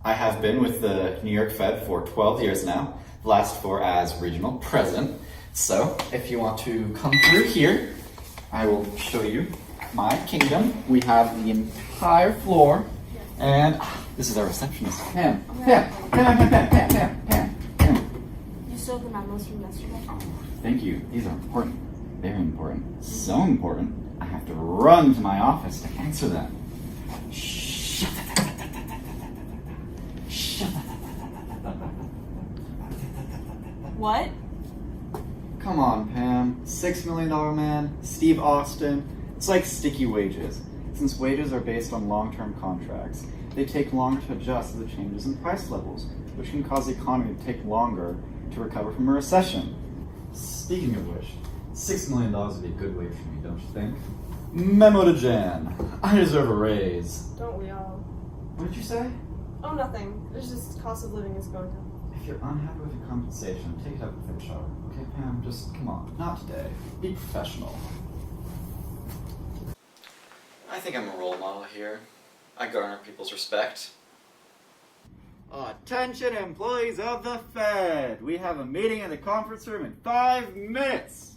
I have been with the New York Fed for 12 years now, the last 4 as regional president. So if you want to come through here, I will show you my kingdom. We have the entire floor, and this is our receptionist, Pam. You still have the memos from yesterday? Oh, thank you. These are important, very important, so important. I have to run to my office to answer them. What? Come on, Pam. $6 million man, Steve Austin. It's like sticky wages. Since wages are based on long-term contracts, they take longer to adjust to the changes in price levels, which can cause the economy to take longer to recover from a recession. Speaking of which, $6 million would be a good wage for me, don't you think? Memo to Jan. I deserve a raise. Don't we all? What did you say? Oh, nothing. It's just cost of living is going down. If you're unhappy with your compensation, take it up with HR. Okay, Pam? Just come on. Not today. Be professional. I think I'm a role model here. I garner people's respect. Attention employees of the Fed! We have a meeting in the conference room in 5 minutes!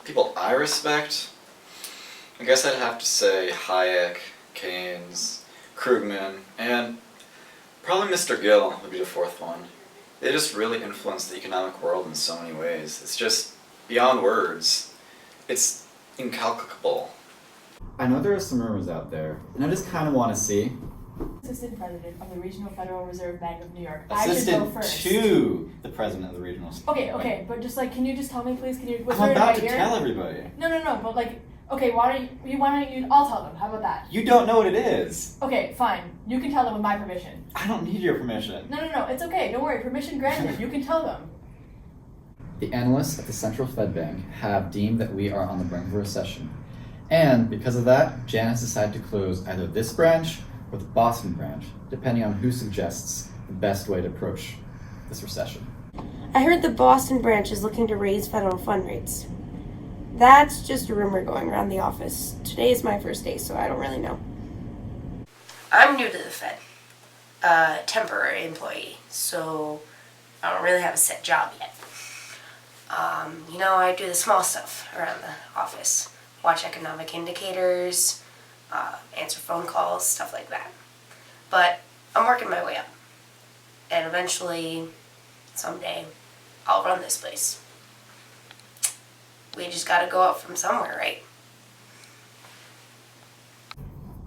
People I respect, I guess I'd have to say Hayek, Keynes, Krugman, and probably Mr. Gill would be the 4th one. They just really influence the economic world in so many ways. It's just beyond words. It's incalculable. I know there are some rumors out there, and I just kind of want to see. Assistant President of the Regional Federal Reserve Bank of New York. I should go Assistant first. to the President of the Regional Okay, but just like, can you just tell me, please? Can you? I'm about to tell everybody. No, but like, okay, why don't you? I'll tell them. How about that? You don't know what it is. Okay, fine. You can tell them with my permission. I don't need your permission. No, it's okay. Don't worry. Permission granted. You can tell them. The analysts at the Central Fed Bank have deemed that we are on the brink of a recession. And because of that, Jan has decided to close either this branch or the Boston branch, depending on who suggests the best way to approach this recession. I heard the Boston branch is looking to raise federal fund rates. That's just a rumor going around the office. Today is my first day, so I don't really know. I'm new to the Fed. Temporary employee, so I don't really have a set job yet. I do the small stuff around the office. Watch economic indicators, answer phone calls, stuff like that. But I'm working my way up. And eventually, someday, I'll run this place. We just gotta go up from somewhere, right?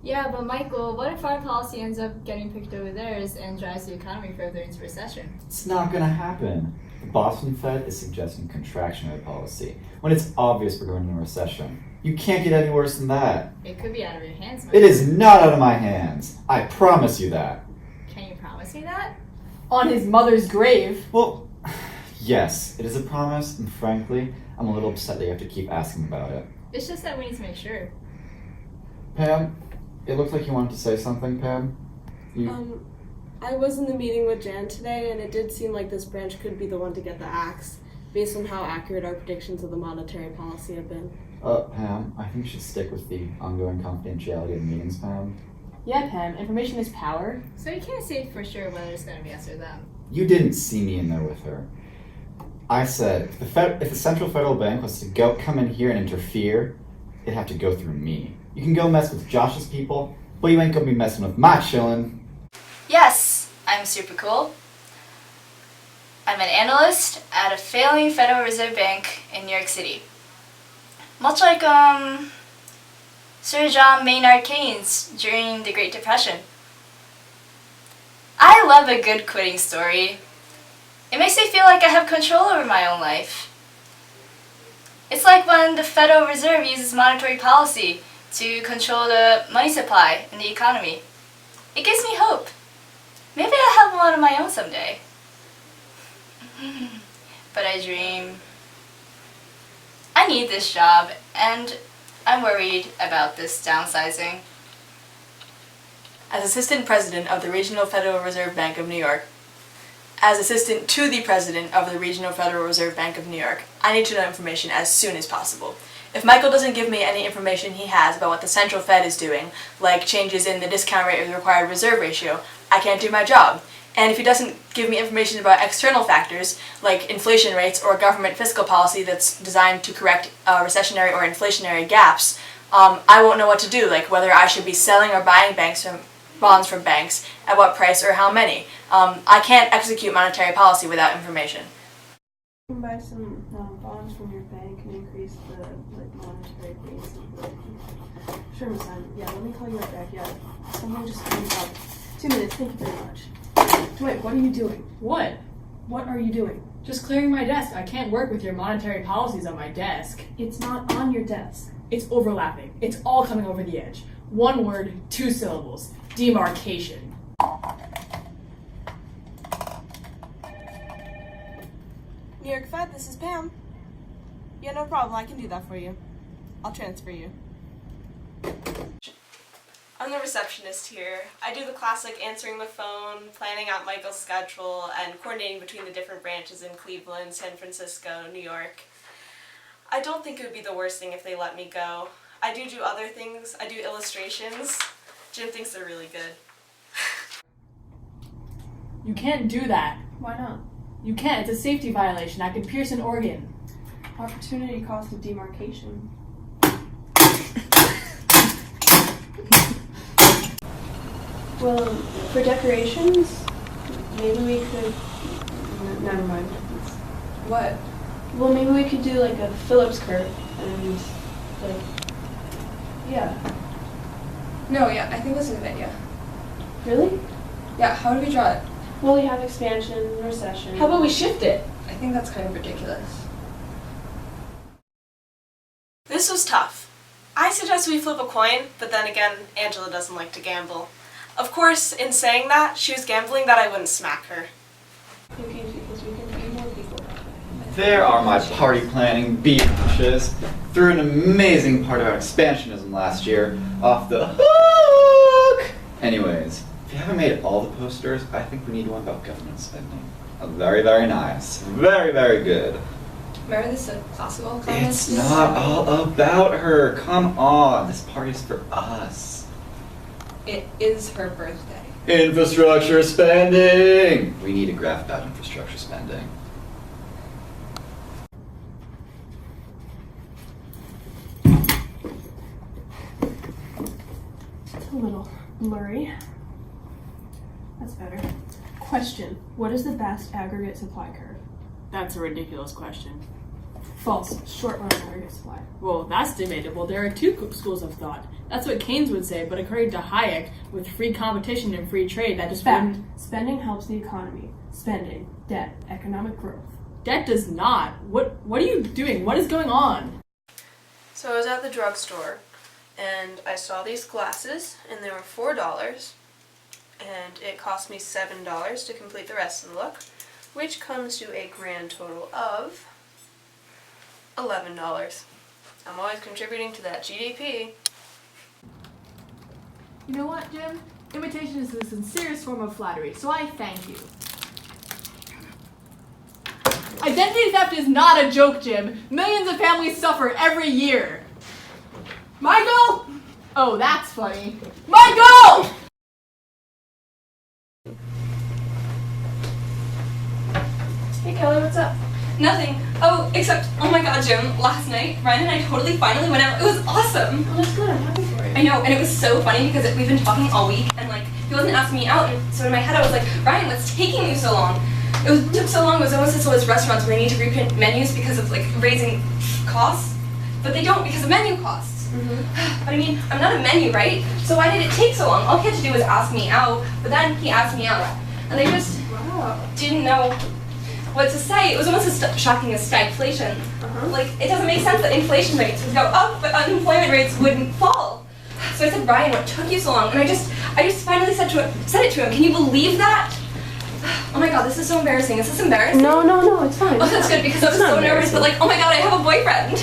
Yeah, but Michael, what if our policy ends up getting picked over theirs and drives the economy further into recession? It's not gonna happen. The Boston Fed is suggesting contractionary policy when it's obvious we're going into a recession. You can't get any worse than that. It could be out of your hands, Michael. It is not out of my hands. I promise you that. Can you promise me that? On his mother's grave. Well, yes, it is a promise, and frankly, I'm a little upset that you have to keep asking about it. It's just that we need to make sure. Pam, it looked like you wanted to say something, Pam. I was in the meeting with Jan today, and it did seem like this branch could be the one to get the axe, based on how accurate our predictions of the monetary policy have been. Pam, I think you should stick with the ongoing confidentiality of meetings, Pam. Yeah, Pam. Information is power. So you can't say for sure whether it's going to be us or them. You didn't see me in there with her. I said, if the Central Federal Bank was to come in here and interfere, it'd have to go through me. You can go mess with Josh's people, but you ain't gonna be messing with my chillin'. Yes, I'm super cool. I'm an analyst at a failing Federal Reserve Bank in New York City. Much like, Sir John Maynard Keynes during the Great Depression. I love a good quitting story. It makes me feel like I have control over my own life. It's like when the Federal Reserve uses monetary policy to control the money supply in the economy. It gives me hope. Maybe I'll have one of my own someday. But I dream. I need this job, and I'm worried about this downsizing. as Assistant President of the Regional Federal Reserve Bank of New York, as Assistant to the President of the Regional Federal Reserve Bank of New York, I need to know information as soon as possible. If Michael doesn't give me any information he has about what the Central Fed is doing, like changes in the discount rate of the required reserve ratio, I can't do my job. And if he doesn't give me information about external factors, like inflation rates or government fiscal policy that's designed to correct recessionary or inflationary gaps, I won't know what to do, like whether I should be selling or buying bonds from banks, at what price or how many. I can't execute monetary policy without information. You can buy some bonds from your bank and increase the monetary base of the Sure, Miss Simon. Yeah, let me call you right back. Yeah, someone just came up. 2 minutes. Thank you very much. Dwight, what are you doing? What? What are you doing? Just clearing my desk. I can't work with your monetary policies on my desk. It's not on your desk. It's overlapping. It's all coming over the edge. 1 word, 2 syllables. Demarcation. New York Fed, this is Pam. Yeah, no problem. I can do that for you. I'll transfer you. I'm the receptionist here. I do the classic answering the phone, planning out Michael's schedule, and coordinating between the different branches in Cleveland, San Francisco, New York. I don't think it would be the worst thing if they let me go. I do other things. I do illustrations. Jim thinks they're really good. You can't do that. Why not? You can't. It's a safety violation. I could pierce an organ. Opportunity cost of demarcation. Well, for decorations, maybe we could... Never mind. What? Well, maybe we could do like a Phillips curve and like... Yeah. No, yeah, I think that's a good idea. Really? Yeah, how do we draw it? Well, we have expansion, recession... How about we shift it? I think that's kind of ridiculous. This was tough. I suggest we flip a coin, but then again, Angela doesn't like to gamble. Of course, in saying that, she was gambling that I wouldn't smack her. There are my party planning beaches. Threw an amazing part about expansionism last year off the hook! Anyways, if you haven't made all the posters, I think we need one about government spending. Very, very nice. Very, very good. Remember this classical comments? It's not all about her. Come on. This party's for us. It is her birthday. Infrastructure spending! We need a graph about infrastructure spending. It's a little blurry. That's better. Question. What is the best aggregate supply curve? That's a ridiculous question. False. Short run aggregate supply. Well, that's debatable. There are 2 schools of thought. That's what Keynes would say, but according to Hayek, with free competition and free trade, that just Fact. wouldn't... Spending helps the economy. Spending. Debt. Economic growth. Debt does not. What are you doing? What is going on? So I was at the drugstore, and I saw these glasses, and they were $4, and it cost me $7 to complete the rest of the look, which comes to a grand total of $11. I'm always contributing to that GDP. You know what, Jim? Imitation is the sincerest form of flattery, so I thank you. Identity theft is not a joke, Jim. Millions of families suffer every year. Michael! Oh, that's funny. Michael! Hey Kelly, what's up? Nothing. Oh, except, oh my god, Jim, last night, Ryan and I finally went out. It was awesome. Oh, that's good. I'm happy for you. I know, and it was so funny because we've been talking all week, and like, he wasn't asking me out, and so in my head I was like, Ryan, what's taking you so long? It took so long, it was almost as though it's restaurants where they need to reprint menus because of like raising costs, but they don't because of menu costs. Mm-hmm. But I mean, I'm not a menu, right? So why did it take so long? All he had to do was ask me out, but then he asked me out, and they just didn't know what to say. It was almost as shocking as stagflation. Like, it doesn't make sense that inflation rates would go up, but unemployment rates wouldn't fall. So I said, Ryan, what took you so long? And I just finally said it to him. Can you believe that? Oh my god, this is so embarrassing. Is this embarrassing? No, it's fine. Oh, that's good because I was so nervous, but like, oh my god, I have a boyfriend.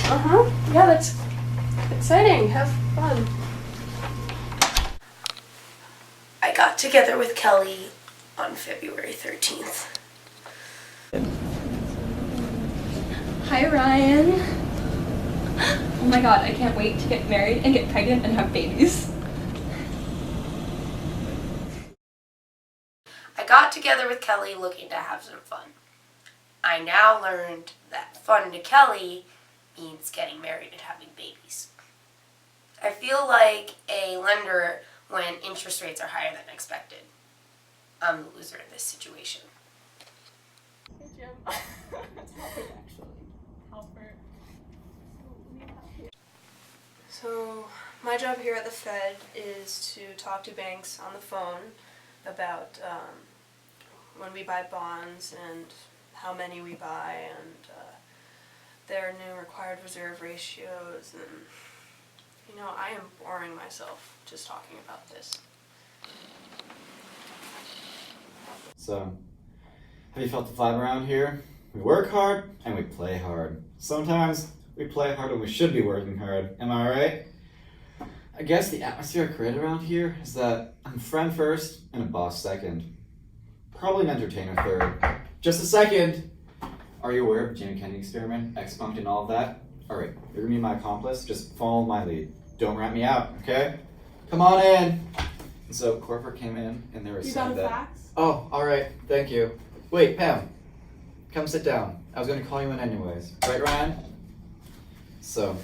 Yeah, that's exciting. Have fun. I got together with Kelly on February 13th. Hi, Ryan. Oh my god, I can't wait to get married and get pregnant and have babies. I got together with Kelly looking to have some fun. I now learned that fun to Kelly means getting married and having babies. I feel like a lender when interest rates are higher than expected. I'm the loser in this situation. Hey, Jim. It's Halpert, actually. Halpert. So, my job here at the Fed is to talk to banks on the phone about when we buy bonds and how many we buy and their new required reserve ratios. And, you know, I am boring myself just talking about this. So, have you felt the vibe around here? We work hard and we play hard. Sometimes we play hard when we should be working hard. Am I right? I guess the atmosphere I create around here is that I'm a friend first and a boss second. Probably an entertainer third. Just a second! Are you aware of the Jamie Kennedy experiment, expunct and all of that? Alright, you're gonna be my accomplice, just follow my lead. Don't rat me out, okay? Come on in! And so corporate came in and they were saying that... Facts? Oh, alright, thank you. Wait, Pam, come sit down. I was gonna call you in anyways. Right, Ryan? So,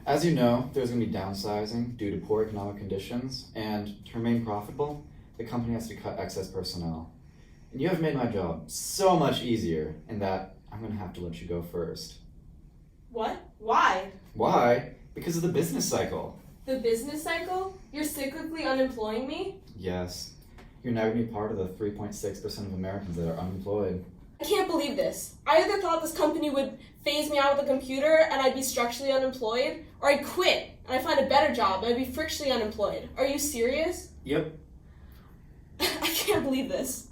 as you know, there's gonna be downsizing due to poor economic conditions, and to remain profitable, the company has to cut excess personnel. And you have made my job so much easier in that I'm gonna have to let you go first. What? Why? Why? Because of the business cycle. The business cycle? You're cyclically unemploying me? Yes. You're now gonna be part of the 3.6% of Americans that are unemployed. I can't believe this. I either thought this company would phase me out with a computer and I'd be structurally unemployed, or I'd quit and I'd find a better job and I'd be frictionally unemployed. Are you serious? Yep. I can't believe this.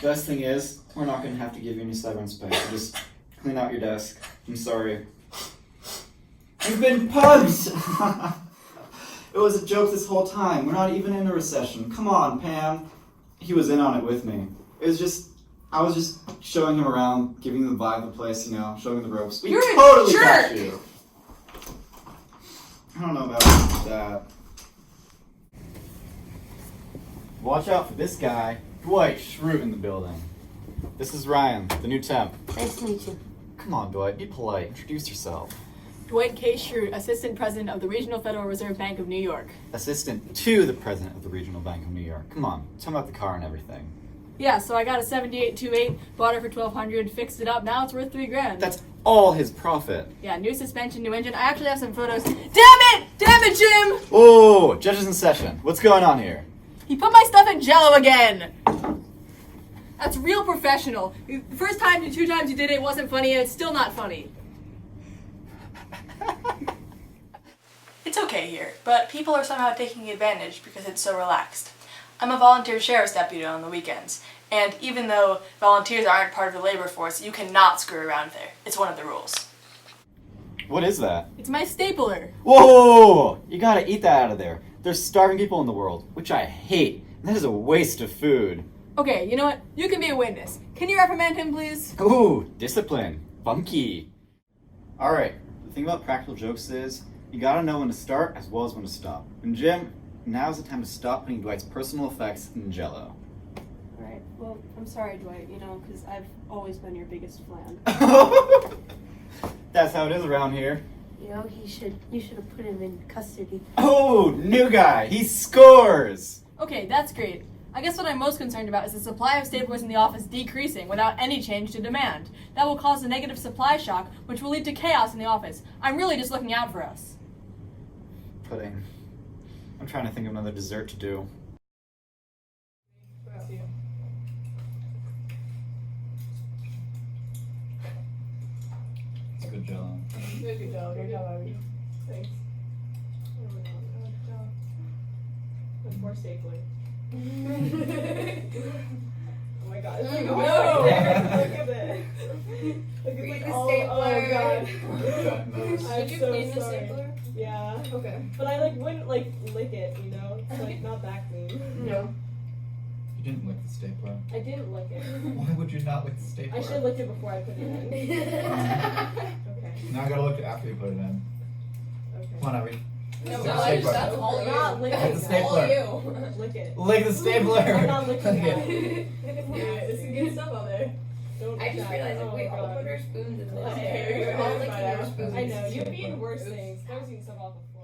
The best thing is, we're not gonna have to give you any severance pay, so just clean out your desk. I'm sorry. You've been punched! It was a joke this whole time. We're not even in a recession. Come on, Pam. He was in on it with me. I was just showing him around, giving him the vibe of the place, you know, showing him the ropes. We You're a totally jerk! got you. I don't know about that. Watch out for this guy, Dwight Schrute in the building. This is Ryan, the new temp. Nice to meet you. Come on, Dwight, be polite. Introduce yourself. Dwight K. Schrute, Assistant President of the Regional Federal Reserve Bank of New York. Assistant to the President of the Regional Bank of New York. Come on, tell me about the car and everything. Yeah, so I got a 7828, bought it for $1,200, fixed it up, now it's worth $3,000. That's all his profit. Yeah, new suspension, new engine. I actually have some photos. Damn it! Damn it, Jim! Oh, judges in session. What's going on here? He put my stuff in Jell-O again! That's real professional. The first time and 2 times you did it, it wasn't funny, and it's still not funny. It's okay here, but people are somehow taking advantage because it's so relaxed. I'm a volunteer sheriff's deputy on the weekends, and even though volunteers aren't part of the labor force, you cannot screw around there. It's one of the rules. What is that? It's my stapler. Whoa! You gotta eat that out of there. There's starving people in the world, which I hate. And that is a waste of food. Okay, you know what? You can be a witness. Can you reprimand him, please? Ooh, discipline. Funky. Alright, the thing about practical jokes is, you gotta know when to start as well as when to stop. And Jim, now's the time to stop putting Dwight's personal effects in Jell-O. Alright, well, I'm sorry, Dwight, you know, because I've always been your biggest fan. That's how it is around here. You know, you should have put him in custody. Oh, new guy! He scores! Okay, that's great. I guess what I'm most concerned about is the supply of staplers in the office decreasing without any change to demand. That will cause a negative supply shock, which will lead to chaos in the office. I'm really just looking out for us. Pudding. I'm trying to think of another dessert to do. It's a good Jell-O. Good job, Abby. Thanks. With more stapling. Oh my my god. It's like, No. oh, look at it. Look at Read like the all, stapler. oh god. That mouse. I'm Did you so clean the sorry. stapler? Yeah. Okay. But I like wouldn't like lick it, you know? It's like not that clean. No. You didn't lick the stapler. I didn't lick it. Why would you not lick the stapler? I should have licked it before I put it in. Okay. Now I gotta look after you put it in. Okay. Come on, Abby. No, Lick the I just, stapler. that's all I'm you. not licking Lick the that. All stapler. you. Lick it. Lick the stapler. I'm not licking Okay. that. Yeah, there's some good stuff out there. Don't I just that. realized Oh we my all God. put our spoons in Okay, this. We're all licking our spoons. I know, you've eaten worse things. I've seen stuff off the floor.